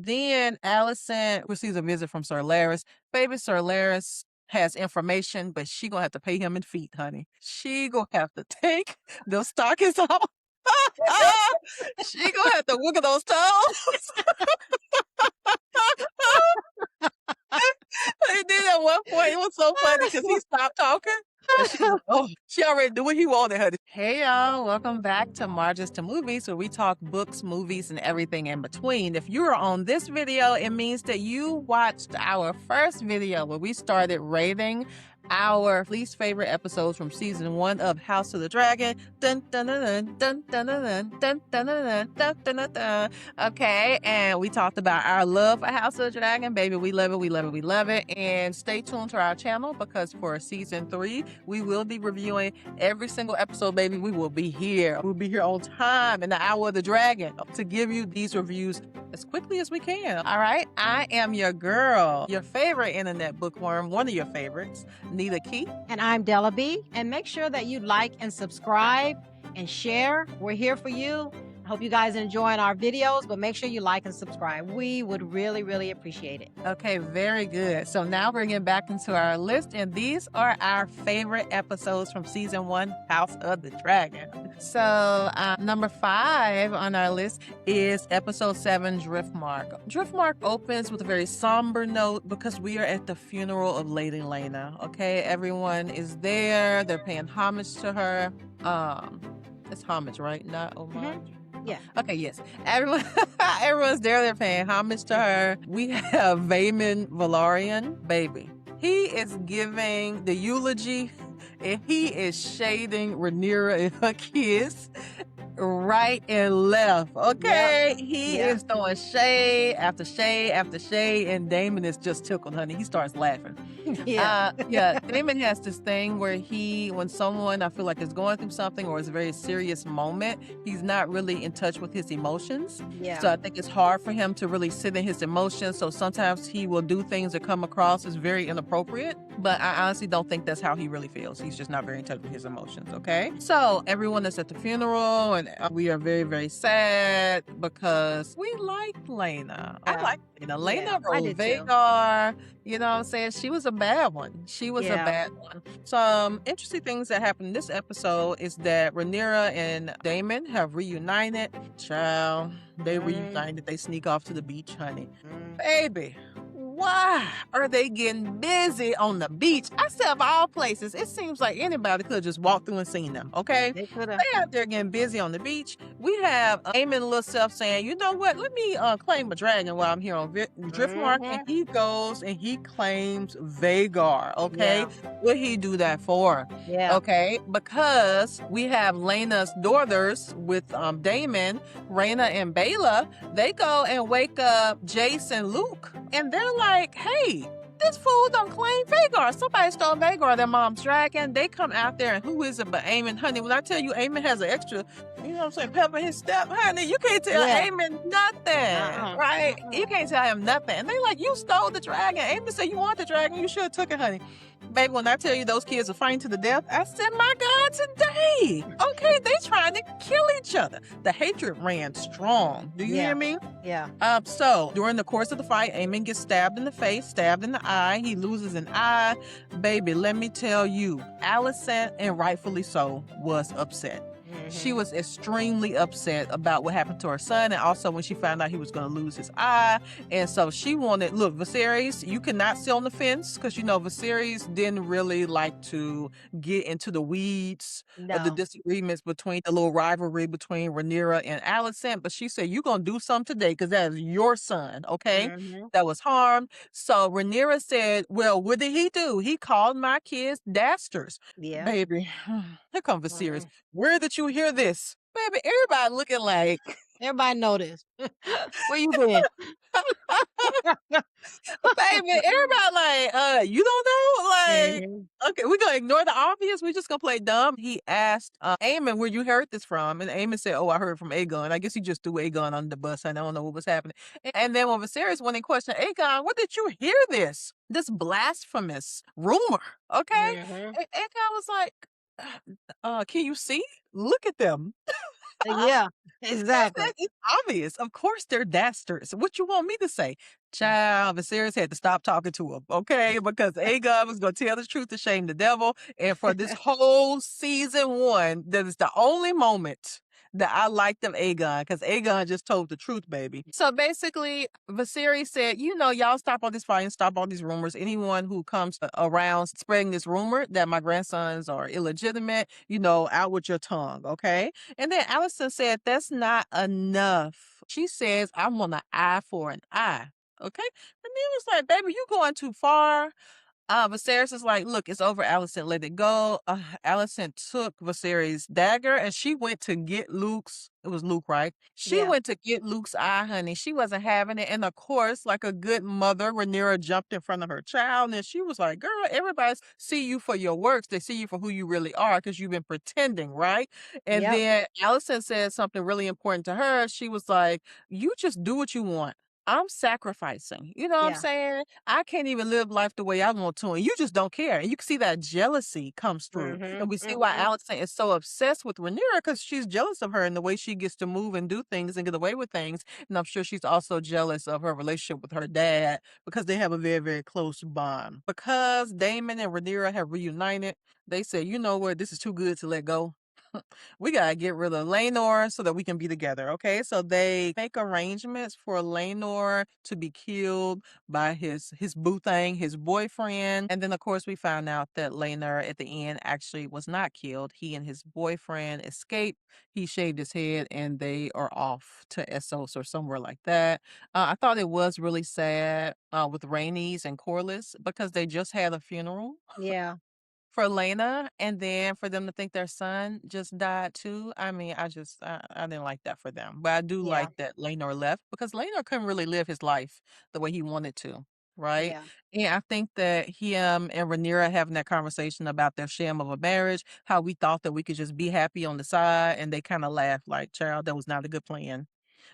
Then Allison receives a visit from Sir Laris. Baby, Sir Laris has information, but she gonna have to pay him in feet, honey. She gonna have to take those stockings off. She gonna have to wiggle those toes. And then at one point, it was so funny because he stopped talking. And she was like, oh, she already knew what he wanted, honey. Hey, y'all. Welcome back to Margins to Movies, where we talk books, movies, and everything in between. If you are on this video, it means that you watched our first video where we started rating our least favorite episodes from season 1 of House of the Dragon. Dun, dun, dun, dun, dun, dun, dun, dun, dun, dun, dun, dun, dun, dun, dun. Okay, and we talked about our love for House of the Dragon. Baby, we love it, we love it, we love it. And stay tuned to our channel because for season 3, we will be reviewing every single episode, baby. We will be here. We'll be here on time in the Hour of the Dragon to give you these reviews as quickly as we can. All right, I am your girl, your favorite internet bookworm, one of your favorites, Nita Key. And I'm Della B. And make sure that you like and subscribe and share. We're here for you. I hope you guys are enjoying our videos, but make sure you like and subscribe. We would really, really appreciate it. Okay, very good. So now we're getting back into our list, and these are our favorite episodes from season 1, House of the Dragon. So number 5 on our list is episode 7, Driftmark. Driftmark opens with a very somber note because we are at the funeral of Lady Lena. Okay, everyone is there. They're paying homage to her. It's homage, right? Not homage. Yeah. Okay, yes. Everyone's there. They're paying homage to her. We have Vaemon Valerian, baby. He is giving the eulogy and he is shading Rhaenyra and her kids right and left. Okay, he is throwing shade after shade after shade, and Daemon is just tickled, honey. He starts laughing. Daemon has this thing where when someone I feel like is going through something or is a very serious moment, he's not really in touch with his emotions. So I think it's hard for him to really sit in his emotions. So sometimes he will do things that come across as very inappropriate, but I honestly don't think that's how he really feels. He's just not very in touch with his emotions. Okay, so everyone is at the funeral, and we are very, very sad because we liked Lena. I like Lena. Lena wrote Vhagar. You know what I'm saying? She was a bad one. She was a bad one. Some interesting things that happened in this episode is that Rhaenyra and Daemon have reunited. Child, they reunited. They sneak off to the beach, honey. Baby, why are they getting busy on the beach? I said, of all places, it seems like anybody could have just walked through and seen them, okay? They could have. They out there getting busy on the beach. We have Aemon little self saying, you know what? Let me claim a dragon while I'm here on Driftmark. And he goes and he claims Vhagar, okay? What he do that for? Okay? Because we have Lena's daughters with Daemon, Rhaena and Baela. They go and wake up Jace and Luke. And they're like, hey, this fool don't claim Vhagar. Somebody stole Vhagar, their mom's dragon. They come out there, and who is it but Aemon? Honey, when I tell you Aemon has an extra, you know what I'm saying, pepper in his step, honey, you can't tell Aemon nothing, right? You can't tell him nothing. And they like, you stole the dragon. Aemon said, you want the dragon, you should have took it, honey. Baby, when I tell you those kids are fighting to the death, I said, my God, today. Okay, they trying to kill each other. The hatred ran strong. Do you hear me? So during the course of the fight, Aemon gets stabbed in the face, stabbed in the eye. He loses an eye. Baby, let me tell you, Alicent, and rightfully so, was upset. She was extremely upset about what happened to her son, and also when she found out he was going to lose his eye. And so she wanted, look, Viserys, you cannot sit on the fence because, you know, Viserys didn't really like to get into the weeds of the disagreements between the little rivalry between Rhaenyra and Alicent. But she said, you're going to do something today because that is your son, okay, that was harmed. So Rhaenyra said, well, what did he do? He called my kids dastards. Baby, here comes Viserys. Where did you hear this? Baby, everybody looking like... Everybody noticed. Where you been? Baby, everybody like, you don't know? Like, okay, we're going to ignore the obvious. We're just going to play dumb. He asked Aemon where you heard this from. And Aemon said, oh, I heard from Aegon. I guess he just threw Aegon under the bus. I don't know what was happening. And then when Viserys went and questioned Aegon, where did you hear this? This blasphemous rumor, okay? Aegon was like, can you see? Look at them. Yeah, exactly. It's obvious. Of course they're dastards. What you want me to say? Child, Viserys had to stop talking to him, okay? Because Aegon was gonna tell the truth to shame the devil. And for this whole season one, that is the only moment that I liked of Aegon, because Aegon just told the truth, baby. So basically, Viserys said, y'all stop all this fighting, stop all these rumors. Anyone who comes around spreading this rumor that my grandsons are illegitimate, out with your tongue, okay? And then Allison said, that's not enough. She says, I want an eye for an eye. Okay. And then was like, baby, you going too far. Viserys is like, look, it's over, Allison. Let it go. Allison took Viserys' dagger and she went to get Luke's. It was Luke, right? She Yeah. went to get Luke's eye, honey. She wasn't having it. And of course, like a good mother, Rhaenyra jumped in front of her child and she was like, girl, everybody see you for your works. They see you for who you really are because you've been pretending, right? And Yep. then Allison said something really important to her. She was like, you just do what you want. I'm sacrificing. You know what I'm Yeah. saying? I can't even live life the way I want to, and you just don't care. And you can see that jealousy comes through. And Mhm. we see why Mhm. Allison is so obsessed with Rhaenyra because she's jealous of her and the way she gets to move and do things and get away with things. And I'm sure she's also jealous of her relationship with her dad because they have a very, very close bond. Because Damon and Rhaenyra have reunited, they said, you know what, this is too good to let go. We gotta get rid of Laenor so that we can be together. Okay, so they make arrangements for Laenor to be killed by his boo thing, his boyfriend, and then of course we found out that Laenor at the end actually was not killed. He and his boyfriend escaped. He shaved his head, and they are off to Essos or somewhere like that. I thought it was really sad with Rhaenys and Corlys because they just had a funeral Yeah. for Lena, and then for them to think their son just died too. I mean, I didn't like that for them. But I do Yeah. like that Laenor left because Laenor couldn't really live his life the way he wanted to, right? Yeah. And I think that him and Rhaenyra having that conversation about their sham of a marriage, how we thought that we could just be happy on the side, and they kind of laughed like, "Child, that was not a good plan."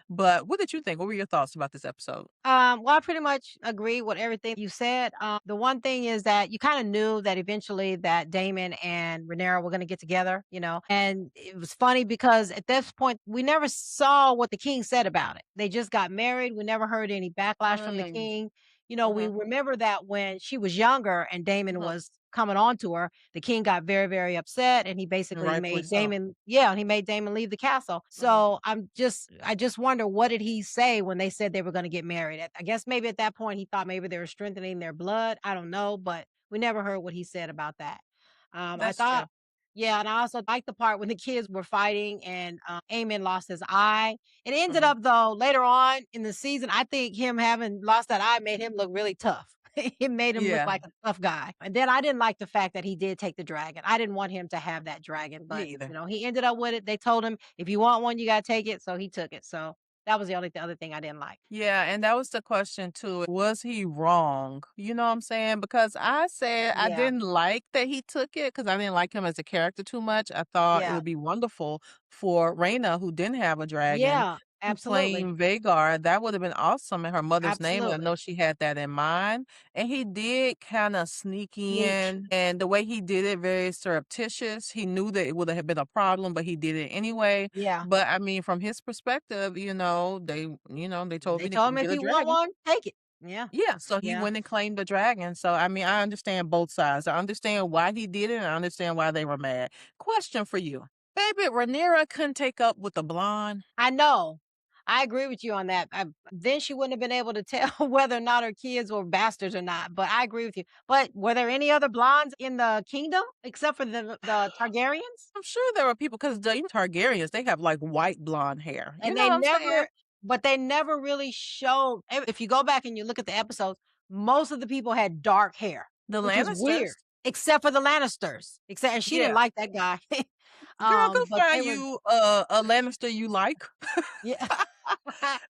But what did you think? What were your thoughts about this episode? Well, I pretty much agree with everything you said. The one thing is that you kind of knew that eventually that Damon and Rhaenyra were going to get together, and it was funny because at this point we never saw what the king said about it. They just got married. We never heard any backlash from the Mm, king. We mhm, remember that when she was younger and Damon mhm, was coming on to her, the king got very, very upset and he and basically rightfully made so. Damon, yeah, and he made Damon leave the castle. Mhm. So I just wonder what did he say when they said they were going to get married? I guess maybe at that point he thought maybe they were strengthening their blood. I don't know, but we never heard what he said about that. I That's true. thought, yeah, and I also liked the part when the kids were fighting and Aemon lost his eye. It ended Mhm. up though later on in the season. I think him having lost that eye made him look really tough. It made him look Yeah, like a tough guy. And then I didn't like the fact that he did take the dragon. I didn't want him to have that dragon, me but either. he ended up with it. They told him, if you want one, you gotta take it. So he took it. So that was the other thing I didn't like. Yeah, and that was the question too. Was he wrong? You know what I'm saying? Because I said I Yeah. didn't like that he took it because I didn't like him as a character too much. I thought it Yeah. would be wonderful for Raina, who didn't have a dragon, Yeah. to Absolutely. claim Vagar. That would have been awesome in her mother's name. And I Absolutely. know she had that in mind. And he did kind of sneak Sneak. in. And the way he did it, very surreptitious. He knew that it would have been a problem, but he did it anyway. Yeah. But I mean, from his perspective, they told They me to told him if get a you want dragon. one, take it. Yeah. Yeah, so he Yeah. went and claimed the dragon. So I mean, I understand both sides. I understand why he did it, and I understand why they were mad. Question for you. Baby, Rhaenyra couldn't take up with the blonde. I know. I agree with you on that. Then she wouldn't have been able to tell whether or not her kids were bastards or not. But I agree with you. But were there any other blondes in the kingdom except for the Targaryens? I'm sure there were people because the Targaryens, they have like white blonde hair. You And know what I'm saying? they never really showed. If you go back and you look at the episodes, most of the people had dark hair, The which was weird, Lannisters. except for the Lannisters. And she didn't Yeah. like that guy. Girl, go But they find were, you a Lannister you like. yeah,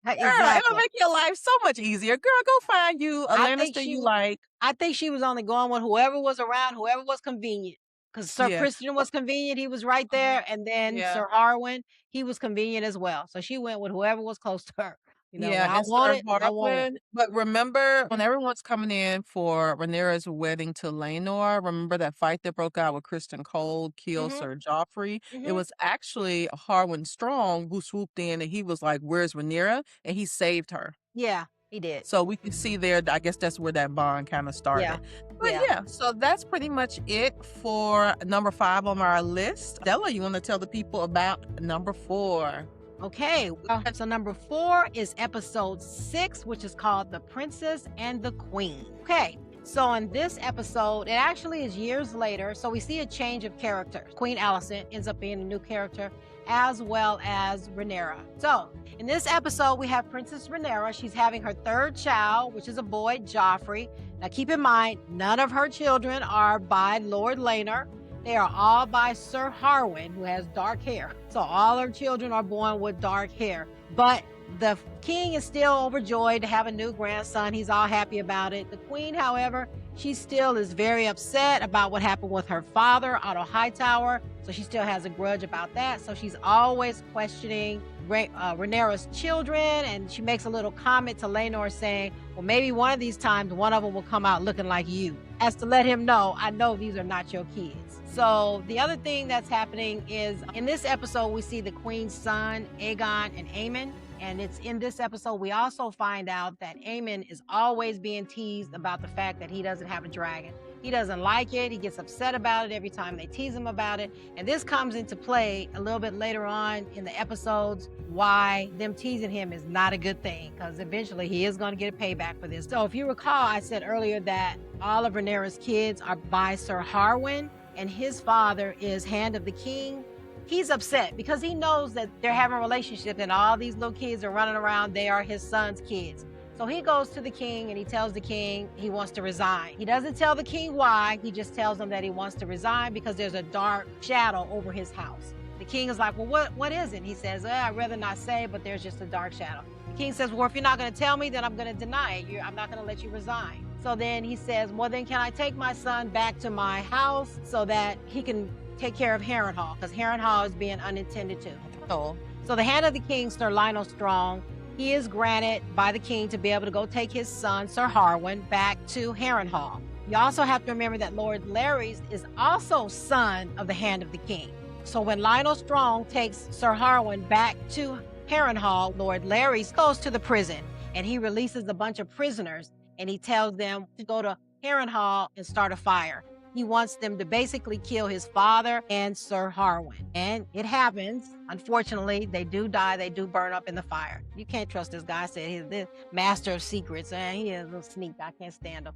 Girl, it'll exactly. make your life so much easier. Girl, go find you a I think Lannister she you w like. I think she was only going with whoever was around, whoever was convenient. Because Sir Yeah. Christian was convenient, he was right Mhm. there, and then Yeah. Sir Harwin, he was convenient as well. So she went with whoever was close to her. When Yeah, I and want Sir it, I want it. Harwin. But remember when everyone's coming in for Rhaenyra's wedding to Laenor, remember that fight that broke out with Kristen Cole killed Mhm, Sir Joffrey? It mhm. was actually Harwin Strong who swooped in and he was like, "Where's Rhaenyra?" And he saved her. Yeah, he did. So we can see there, I guess that's where that bond kind of Yeah, started. But yeah. yeah, so that's pretty much it for number 5 on our list. Della, you want to tell the people about number 4? Okay, so number 4 is episode 6, which is called The Princess and the Queen. Okay, so in this episode, it actually is years later, so we see a change of character. Queen Alicent ends up being a new character, as well as Rhaenyra. So in this episode, we have Princess Rhaenyra. She's having her third child, which is a boy, Joffrey. Now keep in mind, none of her children are by Lord Laenor. They are all by Sir Harwin, who has dark hair. So all her children are born with dark hair. But the king is still overjoyed to have a new grandson. He's all happy about it. The queen, however, she still is very upset about what happened with her father, Otto Hightower. So she still has a grudge about that. So she's always questioning Rhaenyra's children. And she makes a little comment to Laenor saying, well, maybe one of these times one of them will come out looking like you, as to let him know, I know these are not your kids. So the other thing that's happening is in this episode, we see the queen's son, Aegon and Aemon. And it's in this episode, we also find out that Aemon is always being teased about the fact that he doesn't have a dragon. He doesn't like it. He gets upset about it every time they tease him about it. And this comes into play a little bit later on in the episodes, why them teasing him is not a good thing, because eventually he is going to get a payback for this. So if you recall, I said earlier that all of Rhaenyra's kids are by Sir Harwin, and his father is Hand of the King. He's upset because he knows that they're having a relationship and all these little kids are running around. They are his son's kids. So he goes to the king and he tells the king he wants to resign. He doesn't tell the king why. He just tells him that he wants to resign because there's a dark shadow over his house. The king is like, well, what is it? He says, I'd rather not say, but there's just a dark shadow. The king says, well, if you're not going to tell me, then I'm going to deny it. I'm not going to let you resign. So then he says, well, then can I take my son back to my house so that he can take care of Harrenhal, because Harrenhal is being unattended to. Oh. So the Hand of the King, Sir Lionel Strong, he is granted by the king to be able to go take his son, Sir Harwin, back to Harrenhal. You also have to remember that Lord Larrys is also son of the Hand of the King. So when Lionel Strong takes Sir Harwin back to Harrenhal, Lord Larrys goes to the prison and he releases a bunch of prisoners and he tells them to go to Harrenhal and start a fire. He wants them to basically kill his father and Sir Harwin. And it happens. Unfortunately, they do die. They do burn up in the fire. You can't trust this guy. I said he's the master of secrets. And he is a little sneak. I can't stand him.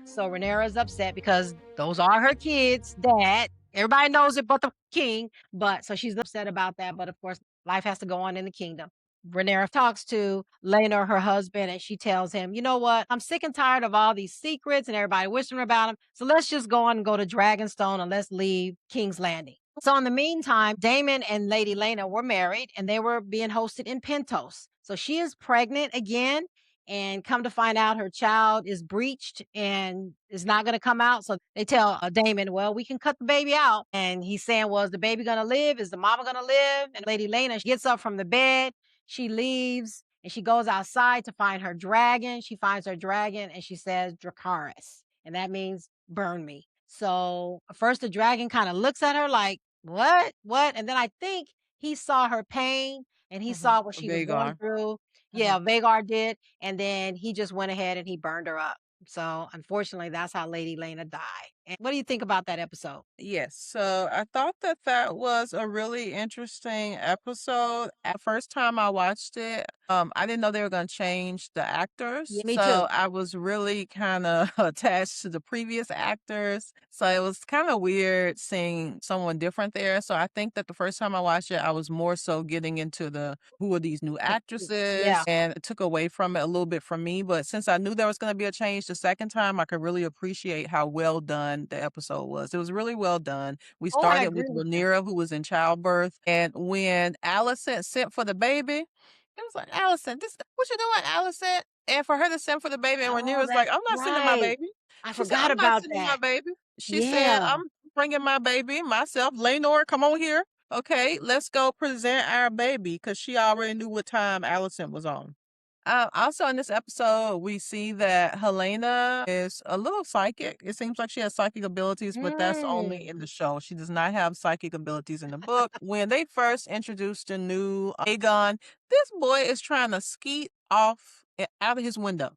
So Rhaenyra is upset because those are her kids, Dad. Everybody knows it but the king. But so she's upset about that. But of course, life has to go on in the kingdom. Rhaenyra talks to Laenor, her husband, and she tells him, you know what? I'm sick and tired of all these secrets and everybody whispering about them. So let's just go on and go to Dragonstone and let's leave King's Landing. So in the meantime, Daemon and Lady Laena were married and they were being hosted in Pentos. So she is pregnant again, and come to find out her child is breached and is not going to come out. So they tell Daemon, well, we can cut the baby out. And he's saying, well, is the baby going to live? Is the mama going to live? And Lady Laena gets up from the bed. She leaves and she goes outside to find her dragon. She finds her dragon and she says, Dracarys. And that means burn me. So first the dragon kind of looks at her like, what? What? And then I think he saw her pain and he saw what she was going Vhagar. through. Yeah, Vhagar did. And then he just went ahead and he burned her up. So unfortunately, that's how Lady Laena died. And what do you think about that episode? Yes, so I thought that that was a really interesting episode. At first time I watched it, I didn't know they were going to change the actors. Yeah, me too. So I was really kind of attached to the previous actors. So it was kind of weird seeing someone different there. So I think that the first time I watched it, I was more so getting into the who are these new actresses, Yeah. and it took away from it a little bit from me. But since I knew there was going to be a change the second time, I could really appreciate how well done the episode was. It was really well done. We Oh, I started agree with with you. Rhaenyra, who was in childbirth, and when Alicent sent for the baby, it was like, Alicent, this what you doing, Alicent? And for her to send for the baby, and Rhaenyra Oh, was like, that's I'm not sending my right. baby. I She said, forgot I'm not about sending my that. baby. She said, Yeah. I'm bringing my baby myself. Laenor, come on here. Okay, let's go present our baby because she already knew what time Allison was on. Also in this episode, we see that Helena is a little psychic. It seems like she has psychic abilities, but that's only in Mm. the show. She does not have psychic abilities in the book. When they first introduced the new Aegon, this boy is trying to skeet off out of his window.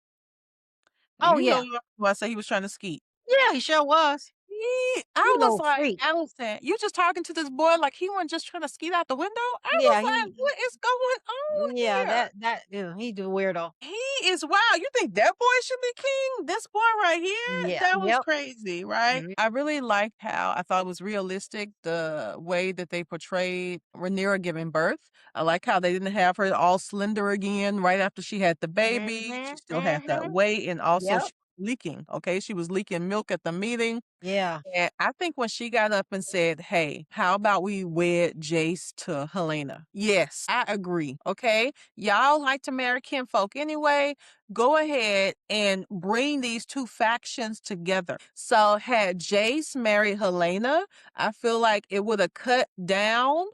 And Oh, you yeah. know why I say he was trying to skeet. Yeah, he sure was. You I was little like, freak. Allison, you just talking to this boy like he wasn't just trying to skeet out the window? I was Yeah, like, what is going on yeah, here? he's the weirdo. He is wild. You think that boy should be king? This boy right here? Yeah, That was yep. crazy, right? Mhm. I really liked how I thought it was realistic, the way that they portrayed Rhaenyra giving birth. I like how they didn't have her all slender again right after she had the baby. She Mhm, still had that mhm. weight, and also Yep. she was leaking. Okay, she was leaking milk at the meeting. Yeah. And I think when she got up and said, "Hey, how about we wed Jace to Helena?" Yes, I agree. Okay. Y'all like to marry kinfolk anyway. Go ahead and bring these two factions together. So, had Jace married Helena, I feel like it would have cut down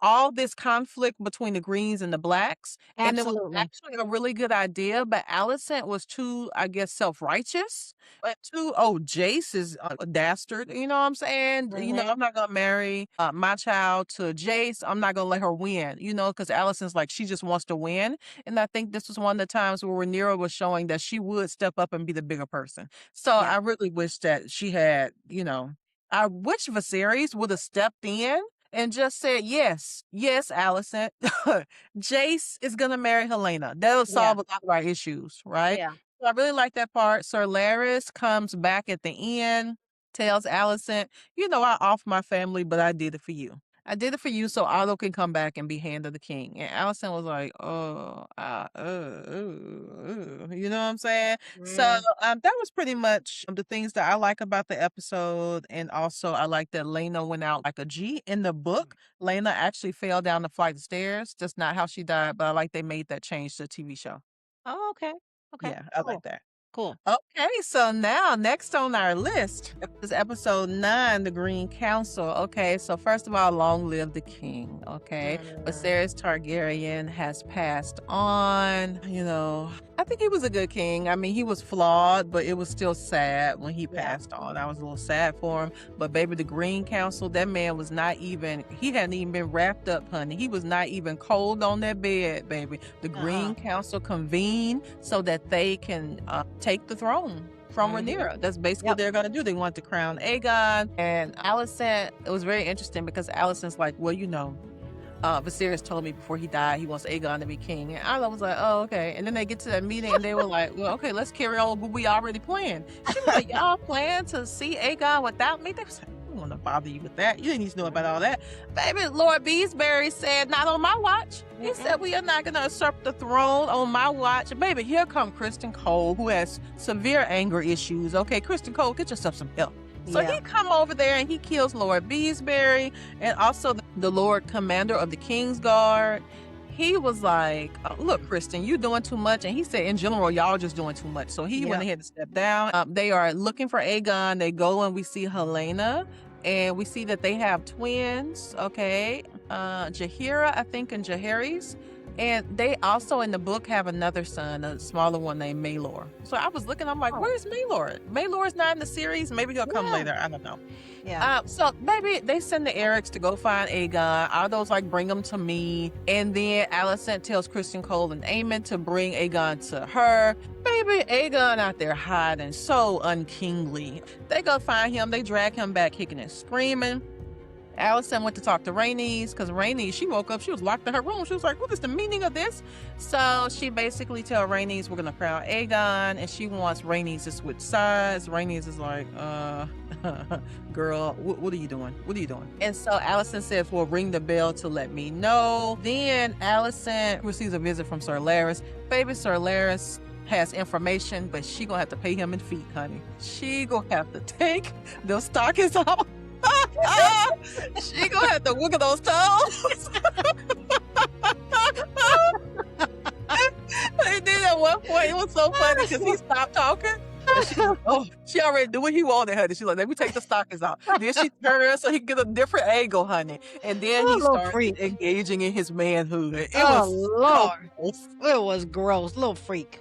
all this conflict between the Greens and the Blacks. And it was Absolutely. actually a really good idea, but Alicent was too, I guess, self-righteous. But too, oh, Jace is a dastard. You know what I'm saying? Mhm. I'm not gonna marry my child to Jace. I'm not gonna let her win. Because Allison's like she just wants to win, and I think this was one of the times where Rhaenyra was showing that she would step up and be the bigger person. So Yeah. I really wish that she had. I wish Viserys would have stepped in and just said, yes, yes, Allison, Jace is going to marry Helena. That'll Yeah. solve a lot of our issues, right? Yeah. So I really like that part. Sir Laris comes back at the end, tells Allison, I off my family, but I did it for you. I did it for you so Otto can come back and be hand of the king. And Allison was like, oh, you know what I'm saying? So Mm. that was pretty much the things that I like about the episode. And also, I like that Lena went out like a G. In the book, Lena actually fell down the flight of stairs. That's not how she died, but I like they made that change to the TV show. Oh, okay. Okay. Yeah, I like Cool. that. Cool. Okay, so now next on our list is episode 9, The Green Council. Okay, so first of all, long live the king. Okay, Viserys Targaryen has passed on. I think he was a good king. I mean, he was flawed, but it was still sad when he Yeah. passed on. I was a little sad for him. But baby, the Green Council, that man was not even, he hadn't even been wrapped up, honey. He was not even cold on that bed, baby. The Green Council convened so that they can take the throne from Rhaenyra. That's basically what they're going to do. They want to crown Aegon. And Alicent, it was very interesting because Alicent's like, well, Viserys told me before he died he wants Aegon to be king. And I was like, oh, okay. And then they get to that meeting and they were like, well, okay, let's carry on what we already planned. She was like, y'all plan to see Aegon without me? They was like, I don't want to bother you with that. You didn't need to know about all that. Baby, Lord Beesbury said, not on my watch. He said, we are not going to usurp the throne on my watch. Baby, here come Kristen Cole, who has severe anger issues. Okay, Kristen Cole, get yourself some help. So he come over there and he kills Lord Beesbury and also the Lord Commander of the King's Guard. He was like, look, Kristen, you doing too much. And he said, in general, y'all just doing too much. So he went ahead and stepped down. They are looking for Aegon. They go and we see Helena. And we see that they have twins, okay? Jaehaera, I think, and Jaehaerys. And they also in the book have another son, a smaller one named Maelor. So I was looking, I'm like, where's Maelor? Maelor's not in the series. Maybe he'll come later. I don't know. Yeah. So maybe they send the Erics to go find Aegon. Otto's like, bring him to me. And then Alicent tells Kristen Cole and Aemon to bring Aegon to her. Baby, Aegon out there hiding, so unkingly. They go find him. They drag him back, kicking and screaming. Alicent went to talk to Rhaenys because Rhaenys, she woke up, she was locked in her room. She was like, what is the meaning of this? So she basically tell Rhaenys we're going to crown Aegon, and she wants Rhaenys to switch sides. Rhaenys is like, girl, what are you doing? What are you doing? And so Alicent says, well, ring the bell to let me know. Then Alicent receives a visit from Sir Laris. Baby, Sir Laris has information, but she gonna have to pay him in feet, honey. She gonna have to take the stockings off. She gonna have to wiggle those toes. And then at one point, it was so funny because he stopped talking. And she already do what he wanted, honey. She's like, let me take the stockings off. Then she turns so he can get a different angle, honey. And then Oh, he little starts freak. engaging in his manhood. It Oh, was so Lord. gross. It was gross. Little freak.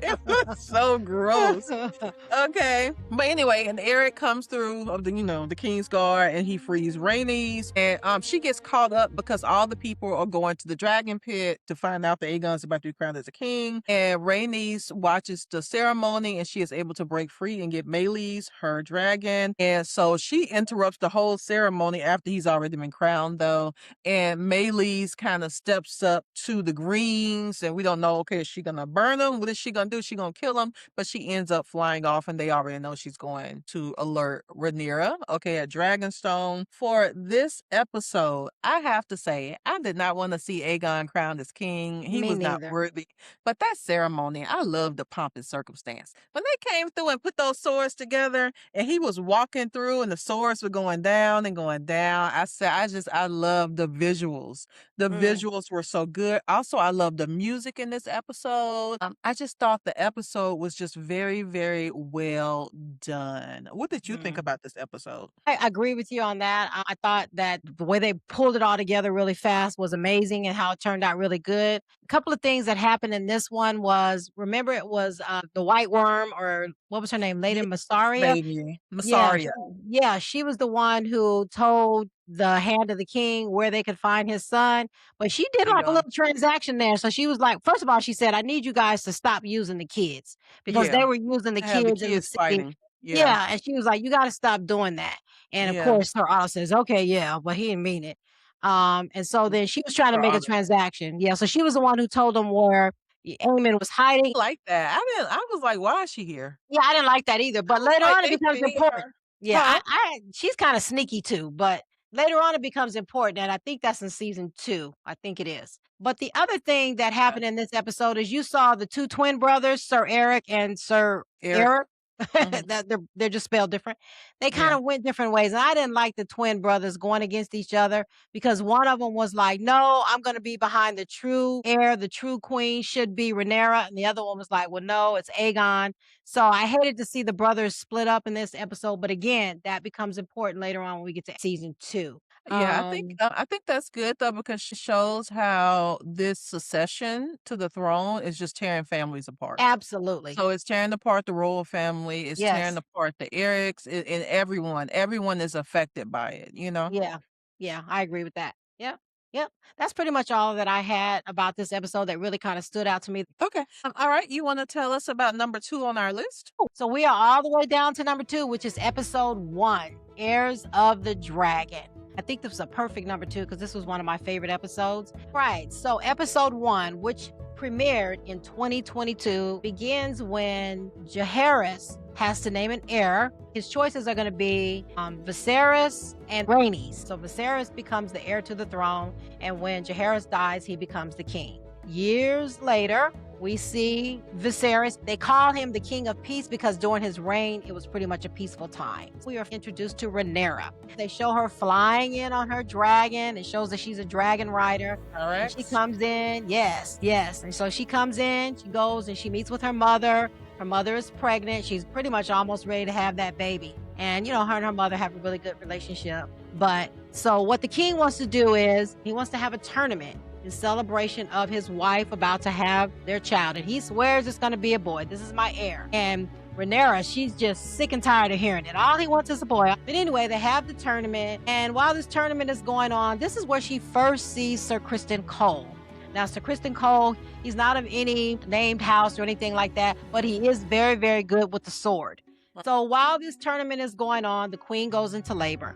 It was so gross. Okay. But anyway, and Eric comes through of the King's Guard, and he frees Rhaenys. And she gets caught up because all the people are going to the dragon pit to find out that Aegon's about to be crowned as a king. And Rhaenys watches the ceremony, and she is able to break free and get Meleys, her dragon. And so she interrupts the whole ceremony after he's already been crowned, though. And Meleys kind of steps up to the greens, and we don't know, okay, is she gonna burn them? What is she gonna do? Is she gonna kill them? But she ends up flying off, and they already know she's going to alert Rhaenyra, okay, at Dragonstone. For this episode, I have to say, I did not want to see Aegon crowned as king. He Me was not neither. worthy. But that ceremony, I love the pomp and circumstance. When they came through and put those swords together, and he was walking through, and the swords were going down and going down, I said, I love the visuals. The visuals were so good. Also, I love the music in this episode. I just thought the episode was just very, very well done. What did you think Mm. about this episode? I agree with you on that. I thought that the way they pulled it all together really fast was amazing and how it turned out really good. A couple of things that happened in this one was, remember, it was the White Worm, or what was her name? Lady Yes, Massaria. baby. Yeah, Massaria. yeah, she was the one who told the Hand of the King where they could find his son, but she did like a Aegon. little transaction there. So she was like, first of all, she said, "I need you guys to stop using the kids because Yeah. they were using the Have the kids in the kids city." fighting. Yeah. Yeah, and she was like, "You got to stop doing that." And of Yeah. course, Sir Otto says, "Okay, yeah," but he didn't mean it. And so then she was trying to For make a honor. transaction. Yeah, so she was the one who told them where Aemon was hiding. I like that. I was like, why is she here? Yeah, I didn't like that either, I but was later like, on it they becomes paid important. her. Yeah, Huh? she's kinda sneaky too, but later on it becomes important, and I think that's in season 2. I think it is. But the other thing that Okay. happened in this episode is you saw the 2 twin brothers, Sir Eric and Sir Eric. Eric, Mhm. that they're just spelled different. They Yeah. kinda went different ways, and I didn't like the twin brothers going against each other because one of them was like, "No, I'm gonna be behind the true heir, the true queen should be Rhaenyra," and the other one was like, "Well, no, it's Aegon." So I hated to see the brothers split up in this episode, but again, that becomes important later on when we get to season 2. Yeah, Um, I think that's good though, because she shows how this succession to the throne is just tearing families apart. Absolutely. So it's tearing apart the royal family, it's tearing Yes. apart the Erics, and everyone. Everyone is affected by it, you know? Yeah. Yeah, I agree with that. Yep. Yep. That's pretty much all that I had about this episode that really kind of stood out to me. Okay. All right. You want to tell us about number 2 on our list? So we are all the way down to number 2, which is episode 1, Heirs of the Dragon. I think this was a perfect number 2 because this was one of my favorite episodes. Right. So episode 1, which premiered in 2022, begins when Jaehaerys has to name an heir. His choices are going to be Viserys and Rhaenys. So Viserys becomes the heir to the throne, and when Jaehaerys dies, he becomes the king. Years later, we see Viserys. They call him the King of Peace because during his reign, it was pretty much a peaceful time. We are introduced to Rhaenyra. They show her flying in on her dragon. It shows that she's a dragon rider. All And right. she comes in. Yes, yes. And so she comes in, she goes and she meets with her mother. Her mother is pregnant. She's pretty much almost ready to have that baby. And, her and her mother have a really good relationship. But so what the king wants to do is he wants to have a tournament in celebration of his wife about to have their child. And he swears it's going to be a boy. This is my heir. And Rhaenyra, she's just sick and tired of hearing it. All he wants is a boy. But anyway, they have the tournament. And while this tournament is going on, this is where she first sees Sir Criston Cole. Now, Sir Criston Cole, he's not of any named house or anything like that, but he is very, very good with the sword. So while this tournament is going on, the queen goes into labor.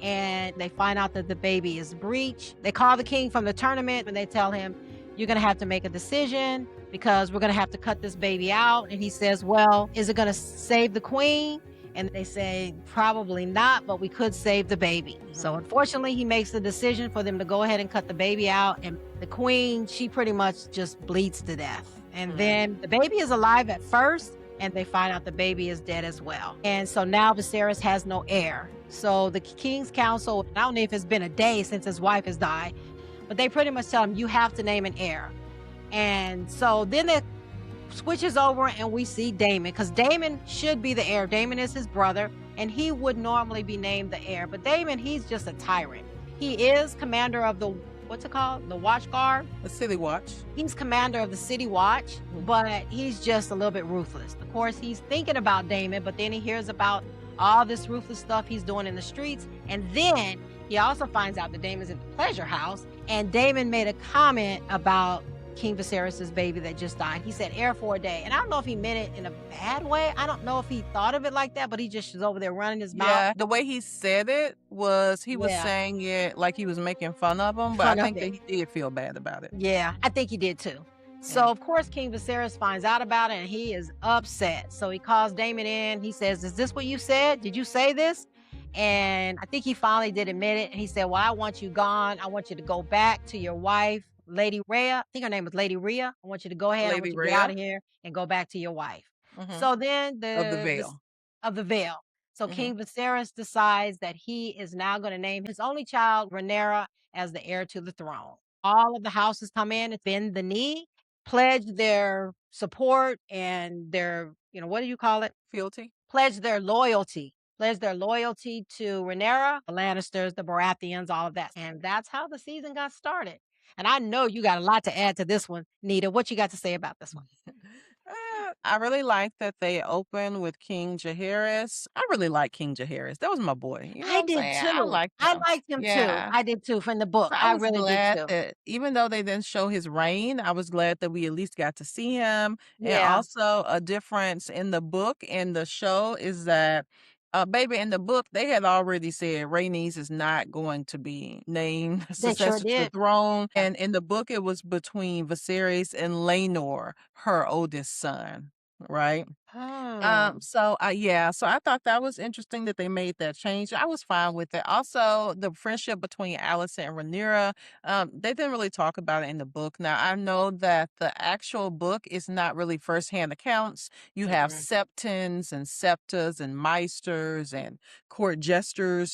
And they find out that the baby is breech. They call the king from the tournament and they tell him, "You're going to have to make a decision because we're going to have to cut this baby out." And he says, "Well, is it going to save the queen?" And they say, "Probably not, but we could save the baby." So unfortunately, he makes the decision for them to go ahead and cut the baby out. And the queen, she pretty much just bleeds to death. And then the baby is alive at first, and they find out the baby is dead as well. And so now Viserys has no heir. So the King's Council, I don't know if it's been a day since his wife has died, but they pretty much tell him, "You have to name an heir." And so then switches over and we see Damon, because Damon should be the heir. Damon is his brother, and he would normally be named the heir. But Damon, he's just a tyrant. He is commander of the, what's it called? The Watch Guard. The City Watch. He's commander of the City Watch, but he's just a little bit ruthless. Of course, he's thinking about Damon, but then he hears about all this ruthless stuff he's doing in the streets. And then he also finds out that Damon's in the pleasure house. And Damon made a comment about King Viserys' baby that just died. He said heir for a day. And I don't know if he meant it in a bad way. I don't know if he thought of it like that, but he just was over there running his mouth. Yeah, the way he said it was he was Yeah. saying it like he was making fun of him, but Fun I of think that it. he did feel bad about it. Yeah, I think he did too. So, Yeah. of course, King Viserys finds out about it and he is upset. So he calls Damon in. He says, "Is this what you said? Did you say this?" And I think he finally did admit it. And he said, "Well, I want you gone. I want you to go back to your wife, Lady Rhea." I think her name was Lady Rhea. "I want you to go ahead. I want Lady you to get out Rhea. of here and go back to your wife." Mhm. So then Of the Veil. of the veil. So Mhm. King Viserys decides that he is now going to name his only child, Rhaenyra, as the heir to the throne. All of the houses come in and bend the knee, pledge their support and their, what do you call it? Fealty. Pledge their loyalty. Pledge their loyalty to Rhaenyra, the Lannisters, the Baratheons, all of that. And that's how the season got started. And I know you got a lot to add to this one, Nita. What you got to say about this one? I really like that they open with King Jaehaerys. I really like King Jaehaerys. That was my boy. You know I what I'm did saying? I too. like I him. liked him too. Yeah. I did too from the book. So I I was really did glad too. that even though they didn't show his reign, I was glad that we at least got to see him. And Yeah. also a difference in the book and the show is that baby, in the book, they had already said Rhaenys is not going to be named They sure successor to the did. throne. Yeah. And in the book, it was between Viserys and Laenor, her oldest son, right? Oh. Yeah, so I thought that was interesting that they made that change. I was fine with it. Also, the friendship between Alicent and Rhaenyra, they didn't really talk about it in the book. Now, I know that the actual book is not really firsthand accounts. You have Mm-mm. septons and septas and meisters and court jesters,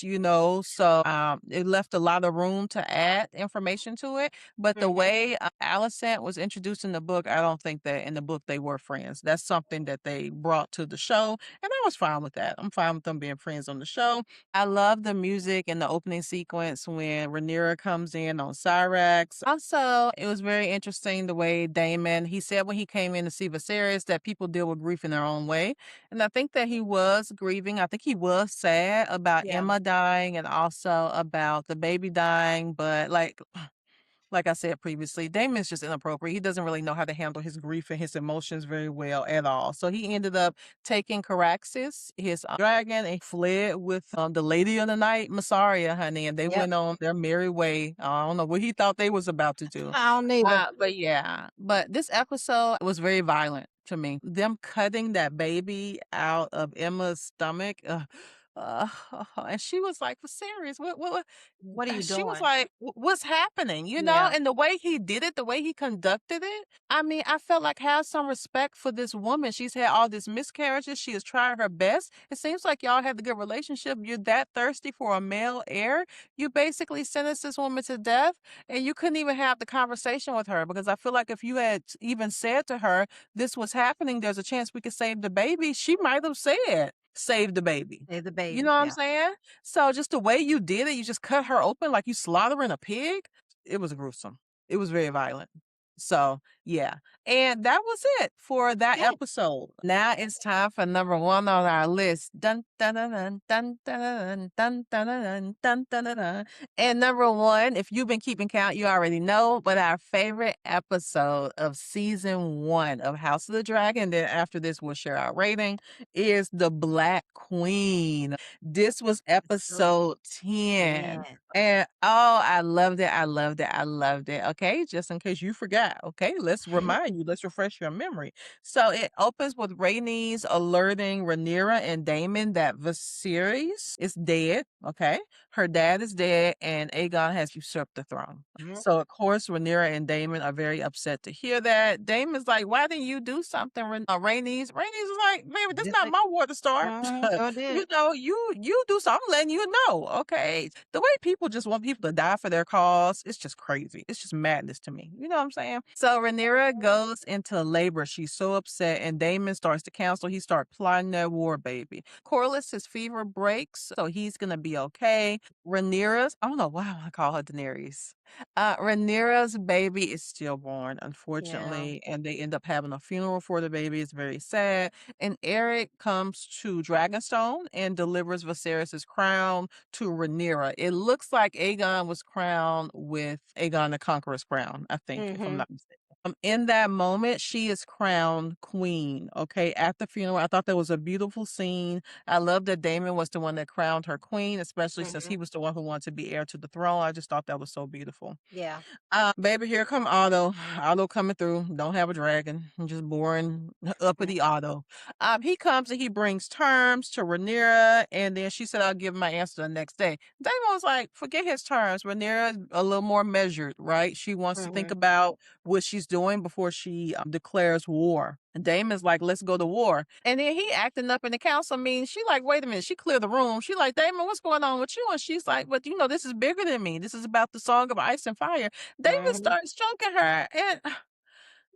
so it left a lot of room to add information to it. But the Mhm. way Alicent was introduced in the book, I don't think that in the book they were friends. That's something that they brought to the show, and I was fine with that. I'm fine with them being friends on the show. I love the music and the opening sequence when Rhaenyra comes in on Cyrax. Also, it was very interesting the way Daemon, he said when he came in to see Viserys that people deal with grief in their own way. And I think that he was grieving. I think he was sad about Yeah. Emma dying and also about the baby dying, but like I said previously, Damon's just inappropriate. He doesn't really know how to handle his grief and his emotions very well at all. So he ended up taking Caraxes, his dragon, and fled with the lady of the night, Massaria, honey, and they Yep. went on their merry way. I don't know what he thought they was about to do. I don't either. But yeah, but this episode was very violent to me. Them cutting that baby out of Emma's stomach. Uh, and she was like, "Serious? What?" What are you She was doing? like, "What's happening?" Yeah. And the way he did it, the way he conducted it, I mean, I felt like have some respect for this woman. She's had all these miscarriages. She has tried her best. It seems like y'all had a good relationship. You're that thirsty for a male heir. You basically sentenced this woman to death, and you couldn't even have the conversation with her because I feel like if you had even said to her this was happening, there's a chance we could save the baby. She might have said, "Save the baby." Save the You baby. know what I'm Yeah. saying? So just the way you did it, you just cut her open like you slaughtering a pig. It was gruesome. It was very violent. So yeah. And that was it for that Okay. episode. Now it's time for number one on our list. Dun dun dun dun dun dun dun dun dun dun dun dun dun dun. And number one, if you've been keeping count, you already know, but our favorite episode of season 1 of House of the Dragon, then after this we'll share our rating, is the Black Queen. This was So episode 10. yeah. And oh, I loved it. I loved it. I loved it. Okay, just in case you forgot. Okay, let's remind you. Let's refresh your memory. So it opens with Rhaenys alerting Rhaenyra and Daemon that Viserys is dead. Okay, Her dad is dead, and Aegon has usurped the throne. Mhm. So, of course, Rhaenyra and Daemon are very upset to hear that. Daemon's like, "Why didn't you do something, Rhaenys?" Rhaenys is like, "Baby, that's Just not like my war to start. sure did. You know, you do something. I'm letting you know, okay?" The way people just want people to die for their cause, it's just crazy. It's just madness to me. You know what I'm saying? So Rhaenyra goes into labor. She's so upset, and Daemon starts to counsel. He starts plotting their war, baby. Corlys, his fever breaks, so he's gonna be okay. Rhaenyra's, I don't know why I want to call her Daenerys. Rhaenyra's baby is stillborn, Yeah. unfortunately, and they end up having a funeral for the baby. It's very sad. And Eric comes to Dragonstone and delivers Viserys' crown to Rhaenyra. It looks like Aegon was crowned with Aegon the Conqueror's crown, I think, if I'm Mhm. not mistaken. In that moment, she is crowned queen. Okay, at the funeral, I thought that was a beautiful scene. I love that Damon was the one that crowned her queen, especially since he Mhm. was the one who wanted to be heir to the throne. I just thought that was so beautiful. Yeah. Baby, here come Otto. Otto coming through. Don't have a dragon. Just boring, uppity Otto. He comes and he brings terms to Rhaenyra, and then she said, "I'll give my answer the next day." Daemon was like, "Forget his terms. Rhaenyra is a little more measured, right? She wants to think Mhm. about what she's doing before she declares war." And Damon's like, "Let's go to war." And then he acting up in the council meeting. She like, "Wait a minute." She cleared the room. She like, "Damon, what's going on with you?" And she's like, "But you know, this is bigger than me. This is about the Song of Ice and Fire." Damon Mhm. starts choking her, and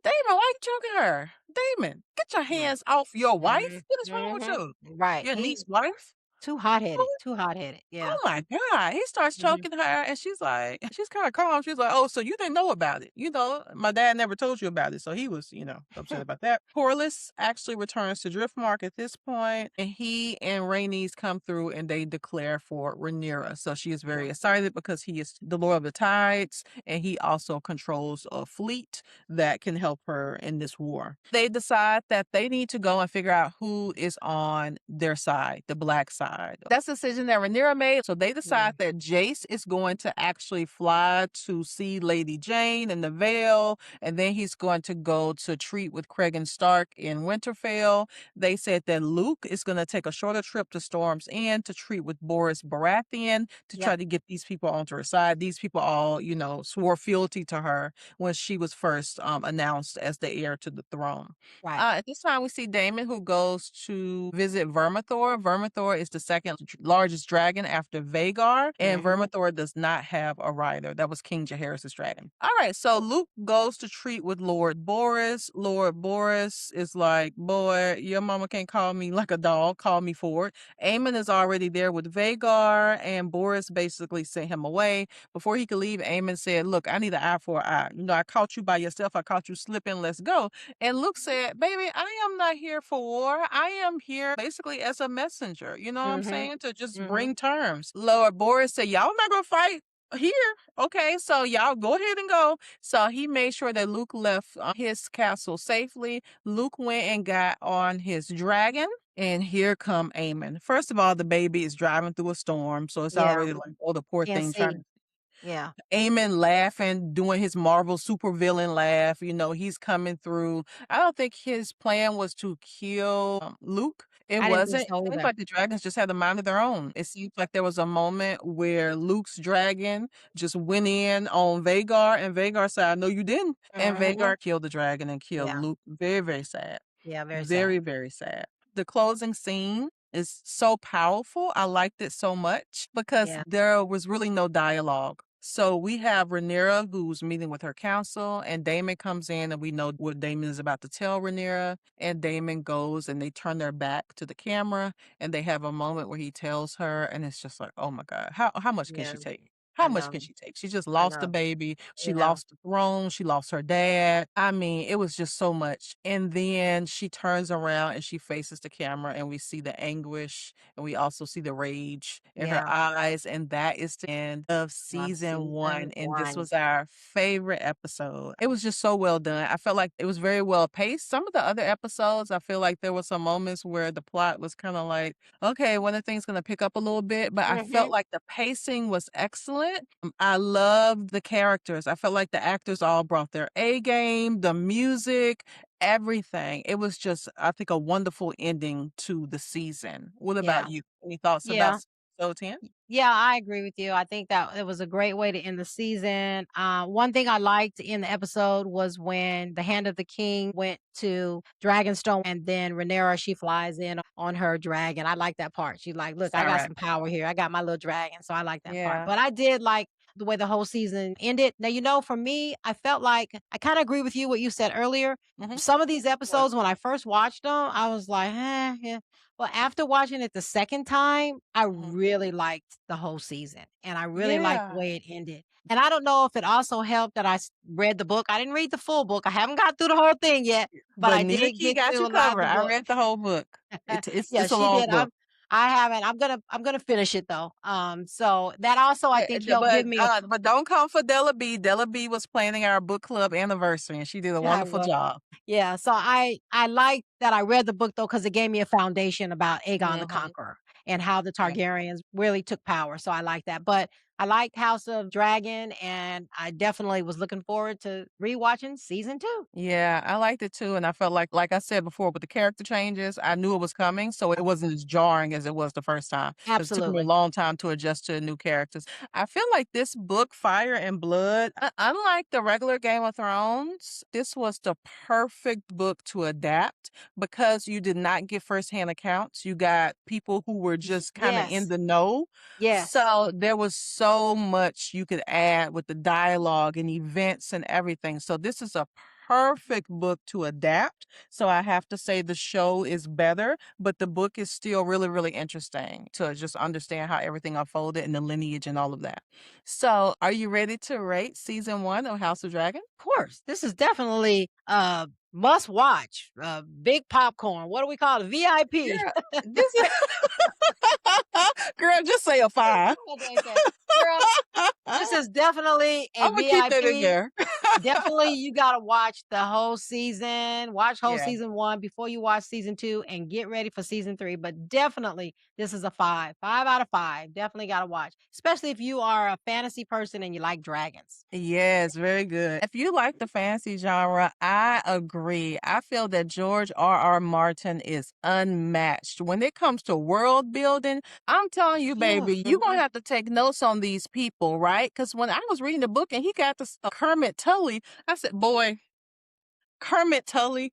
Damon, why you choking her? Damon, get your Right. hands off your wife. Mhm. What is wrong with Mhm. you? Right. Your niece's He wife? too hot-headed. Too hot-headed. Oh Yeah. my God. He starts Mhm. choking her and she's like, she's kind of calm. She's like, "Oh, so you didn't know about it. You know, my dad never told you about it." So he was, upset about that. Corlys actually returns to Driftmark at this point, and he and Rhaenys come through and they declare for Rhaenyra. So she is Yeah. very excited because he is the Lord of the Tides and he also controls a fleet that can help her in this war. They decide that they need to go and figure out who is on their side, the black side. That's a decision that Rhaenyra made. So they Yeah. decide that Jace is going to actually fly to see Lady Jane in the Vale, and then he's going to go to treat with Cregan Stark in Winterfell. They said that Luke is going to take a shorter trip to Storm's End to treat with Boris Baratheon to Yep. try to get these people onto her side. These people all, swore fealty to her when she was first announced as the heir to the throne. Right. At this time, we see Damon who goes to visit Vermithor. Vermithor is the second largest dragon after Vagar, and Mhm. Vermithor does not have a rider. That was King Jaehaerys' dragon. All right, so Luke goes to treat with Lord Boris. Lord Boris is like, "Boy, your mama can't call me like a dog. Call me for it." Aemon is already there with Vagar, and Boris basically sent him away. Before he could leave, Aemon said, "Look, I need an eye for an eye. I caught you by yourself. I caught you slipping. Let's go." And Luke said, "Baby, I am not here for war. I am here basically as a messenger. You know what I'm Mhm. saying? To just Mhm. bring terms." Lord Boris said, "Y'all not gonna fight here. Okay, so y'all go ahead and go." So he made sure that Luke left his castle safely. Luke went and got on his dragon. And here come Aemon. First of all, the baby is driving through a storm, so it's Yeah. already like, oh, the poor Can't thing trying see. Yeah. Eamon laughing, doing his Marvel supervillain laugh. He's coming through. I don't think his plan was to kill Luke. It I didn't think wasn't. so It seems either. like the dragons just had a mind of their own. It seems like there was a moment where Luke's dragon just went in on Vagar, and Vagar said, "I know you didn't." And Mhm. Vagar killed the dragon and killed Yeah. Luke. Very, very sad. Yeah, very sad. Very, very sad. The closing scene is so powerful. I liked it so much because Yeah. there was really no dialogue. So we have Rhaenyra who's meeting with her council, and Daemon comes in, and we know what Daemon is about to tell Rhaenyra. And Daemon goes, and they turn their back to the camera, and they have a moment where he tells her, and it's just like, oh my God, how much can Yeah. she take? I How much can know. she take? She just I lost the know. baby. She Yeah. lost the throne. She lost her dad. I mean, it was just so much. And then she turns around and she faces the camera, and we see the anguish, and we also see the rage in her Yeah. eyes. And that is the end of Of season season one. And this 1. was our favorite episode. It was just so well done. I felt like it was very well paced. Some of the other episodes, I feel like there were some moments where the plot was kind of like, okay, when are things going to pick up a little bit? But I felt Mhm. like the pacing was excellent. I loved the characters. I felt like the actors all brought their A game, the music, everything. It was just, I think, a wonderful ending to the season. What about Yeah. you? Any thoughts Yeah. about? episode 10. Yeah, I agree with you. I think that it was a great way to end the season. One thing I liked in the episode was when the Hand of the King went to Dragonstone, and then Rhaenyra, she flies in on her dragon. I like that part. She's like, "Look, I got Correct. some power here. I got my little dragon." So I like that part. Yeah. But I did like the way the whole season ended. Now, for me, I felt like I kind of agree with you what you said earlier. Mhm. Some of these What? episodes, when I first watched them, I was like, yeah. Well, after watching it the second time, I Mhm. really liked the whole season, and I really liked the Yeah. way it ended. And I don't know if it also helped that read the book. I didn't read the full book. I haven't got through the whole thing yet, but But I did Nikki get got through you a lot of covered. the I book. read the whole book. It's Yeah, it's a she long did. book. I haven't. I'm gonna finish it though. So that also I think helped give me a But don't come for Della B. Della B was planning our book club anniversary, and she did a yeah, wonderful well, job. yeah, so I like that I read the book though, because it gave me a foundation about Aegon the Mhm. Conqueror and how the Yeah. Targaryens really took power, so I like that, but I liked House of Dragon, and I definitely was looking forward to rewatching season 2. Yeah, I liked it too, and I felt like I said before, with the character changes, I knew it was coming, so it wasn't as jarring as it was the first time, 'cause it took me a Absolutely. long time to adjust to the new characters. I feel like this book, Fire and Blood, unlike the regular Game of Thrones, this was the perfect book to adapt because you did not get firsthand accounts. You got people who were just kinda in Yes. the know, Yes. so there was so much you could add with the dialogue and events and everything. So this is a perfect book to adapt. So I have to say the show is better, but the book is still really, really interesting to just understand how everything unfolded and the lineage and all of that. So are you ready to rate season 1 of House of Dragon? Of course. This is definitely, must watch, big popcorn. What do we call it? VIP. Girl, this is girl, just say a 5. Okay. Girl, this is definitely a Imma keep that in VIP. there. Definitely, you gotta watch the whole season. Watch whole Yeah. season 1 before you watch season 2 and get ready for season 3, but definitely, this is a 5. 5 out of 5. Definitely gotta watch, especially if you are a fantasy person and you like dragons. Yes, very good. If you like the fantasy genre, I agree. I feel that George R. R. Martin is unmatched. When it comes to world building, I'm telling you, Yeah. baby, you're going to have to take notes on these people, right? Because when I was reading the book and he got this Kermit Tully, I said, boy, Kermit Tully.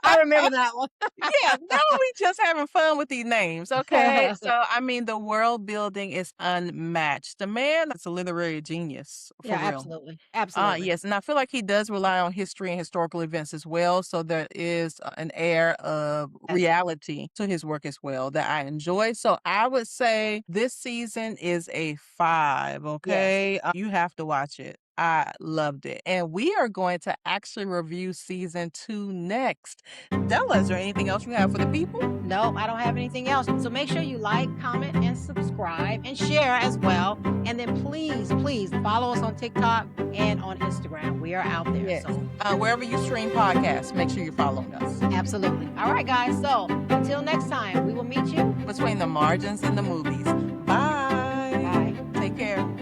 I remember that one. Yeah, now we just having fun with these names, okay? So, I mean, the world building is unmatched. The man is a literary genius, for Yeah, real. absolutely. Absolutely. Yes, and I feel like he does rely on history and historical events as well, so there is an air of Yes. reality to his work as well that I enjoy. So I would say this season is a 5, Yes. okay? You have to watch it. I loved it. And we are going to actually review season 2 next. Della, is there anything else you have for the people? No, I don't have anything else. So make sure you like, comment, and subscribe and share as well. And then please, please follow us on TikTok and on Instagram. We are out there. Yes. So Wherever you stream podcasts, make sure you're following us. absolutely. All right, guys. So until next time, we will meet you. Between the margins and the movies. Bye. Bye. Take care.